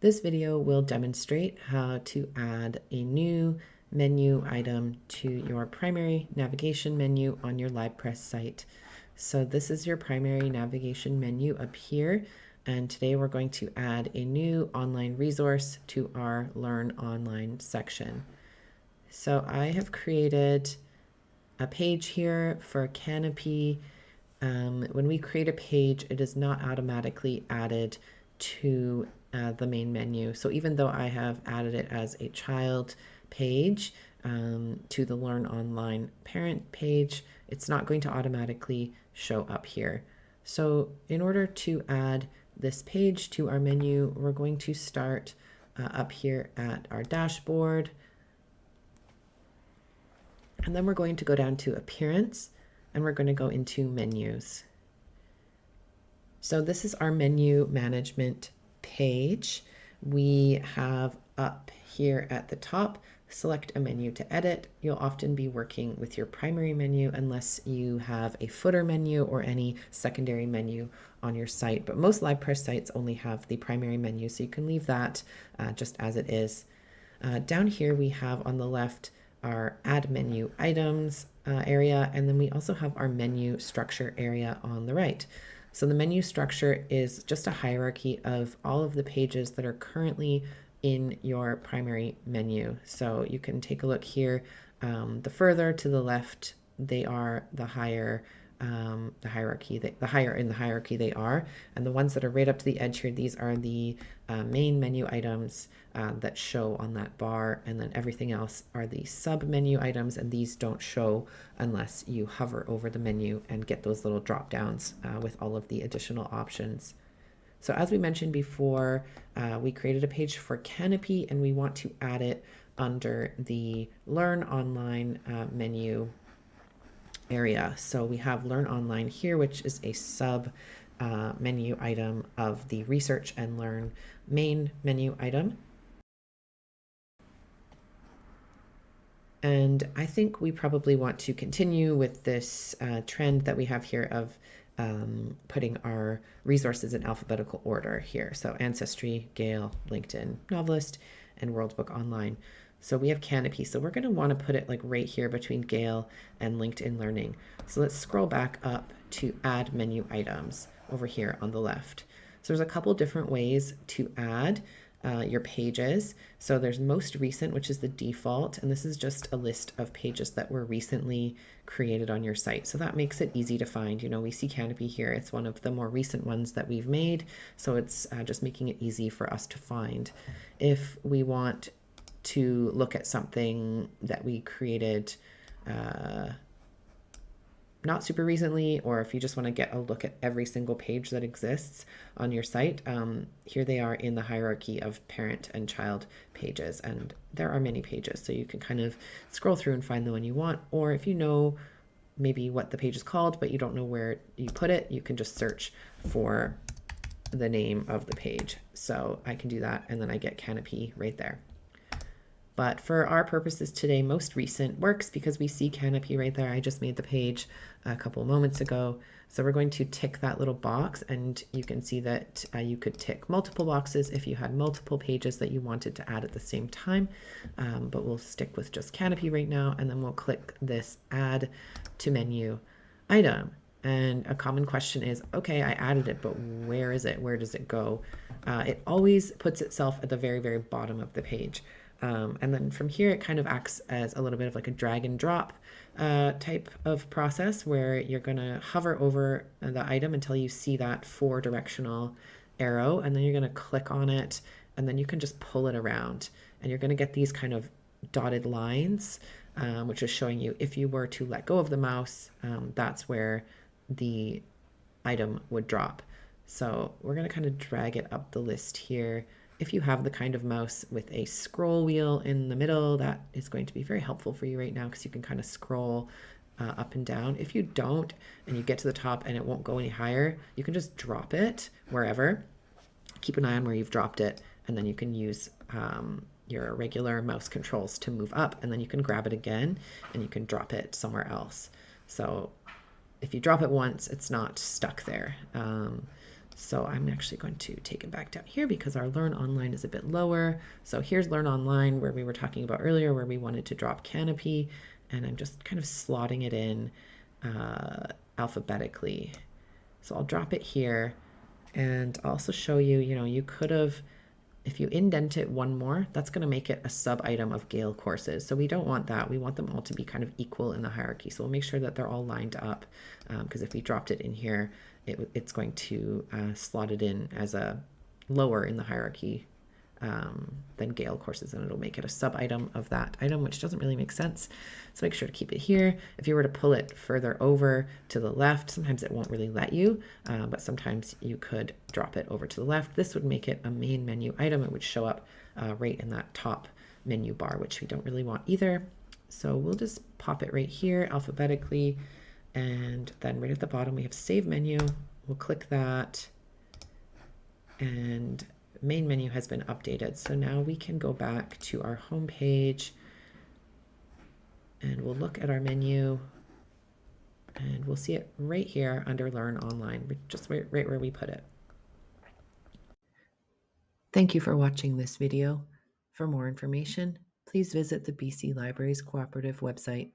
This video will demonstrate how to add a new menu item to your primary navigation menu on your LibPress site. So this is your primary navigation menu up here, and today we're going to add a new online resource to our Learn Online section. So I have created a page here for Canopy. When we create a page, it is not automatically added to the main menu. So even though I have added it as a child page to the Learn Online parent page, it's not going to automatically show up here. So in order to add this page to our menu, we're going to start up here at our dashboard. And then we're going to go down to Appearance, and we're going to go into Menus. So this is our menu management page. We have up here at the top, select a menu to edit. You'll often be working with your primary menu unless you have a footer menu or any secondary menu on your site. But most LibPress sites only have the primary menu, so you can leave that just as it is. Down here we have on the left our add menu items area, and then we also have our menu structure area on the right. So the menu structure is just a hierarchy of all of the pages that are currently in your primary menu. So you can take a look here. The further to the left they are, the higher in the hierarchy they are, and the ones that are right up to the edge here, these are the main menu items that show on that bar, and then everything else are the sub menu items, and these don't show unless you hover over the menu and get those little drop downs with all of the additional options. So as we mentioned before, we created a page for Canopy, and we want to add it under the Learn Online menu area. So we have Learn Online here, which is a sub menu item of the Research and Learn main menu item. And I think we probably want to continue with this trend that we have here of putting our resources in alphabetical order here. So Ancestry, Gale, LinkedIn Novelist, and World Book Online. So we have Canopy. So we're going to want to put it like right here between Gale and LinkedIn Learning. So let's scroll back up to add menu items over here on the left. So there's a couple different ways to add your pages. So there's most recent, which is the default, and this is just a list of pages that were recently created on your site. So that makes it easy to find. You know, we see Canopy here. It's one of the more recent ones that we've made. So it's just making it easy for us to find. If we want to look at something that we created not super recently, or if you just want to get a look at every single page that exists on your site, here they are in the hierarchy of parent and child pages, and there are many pages, so you can kind of scroll through and find the one you want. Or if you know maybe what the page is called but you don't know where you put it, you can just search for the name of the page. So I can do that, and then I get Canopy right there. But for our purposes today, most recent works because we see Canopy right there. I just made the page a couple moments ago. So we're going to tick that little box, and you can see that you could tick multiple boxes if you had multiple pages that you wanted to add at the same time. But we'll stick with just Canopy right now, and then we'll click this Add to Menu item. And a common question is, okay, I added it, but where is it? Where does it go? It always puts itself at the very, very bottom of the page. And then from here, it kind of acts as a little bit of like a drag and drop type of process where you're going to hover over the item until you see that 4-directional arrow, and then you're going to click on it, and then you can just pull it around, and you're going to get these kind of dotted lines, which is showing you if you were to let go of the mouse, that's where the item would drop. So we're going to kind of drag it up the list here. If you have the kind of mouse with a scroll wheel in the middle, that is going to be very helpful for you right now because you can kind of scroll up and down. If you don't, and you get to the top and it won't go any higher, you can just drop it wherever. Keep an eye on where you've dropped it, and then you can use your regular mouse controls to move up, and then you can grab it again and you can drop it somewhere else. So if you drop it once, it's not stuck there. So I'm actually going to take it back down here because our Learn Online is a bit lower. So here's Learn Online where we were talking about earlier where we wanted to drop Canopy, and I'm just kind of slotting it in alphabetically. So I'll drop it here, and I'll also show you, you could have, if you indent it one more, that's going to make it a sub item of Gale courses. So we don't want that. We want them all to be kind of equal in the hierarchy. So we'll make sure that they're all lined up, because if we dropped it in here, it's going to slot it in as a lower in the hierarchy than Gale courses, and it'll make it a sub item of that item, which doesn't really make sense. So make sure to keep it here. If you were to pull it further over to the left, sometimes it won't really let you, but sometimes you could drop it over to the left. This would make it a main menu item. It would show up right in that top menu bar, which we don't really want either. So we'll just pop it right here alphabetically, and then right at the bottom we have Save Menu. We'll click that, and main menu has been updated. So now we can go back to our home page, and we'll look at our menu, and we'll see it right here under Learn Online, just right where we put it. Thank you for watching this video. For more information, please visit the BC Libraries Cooperative website.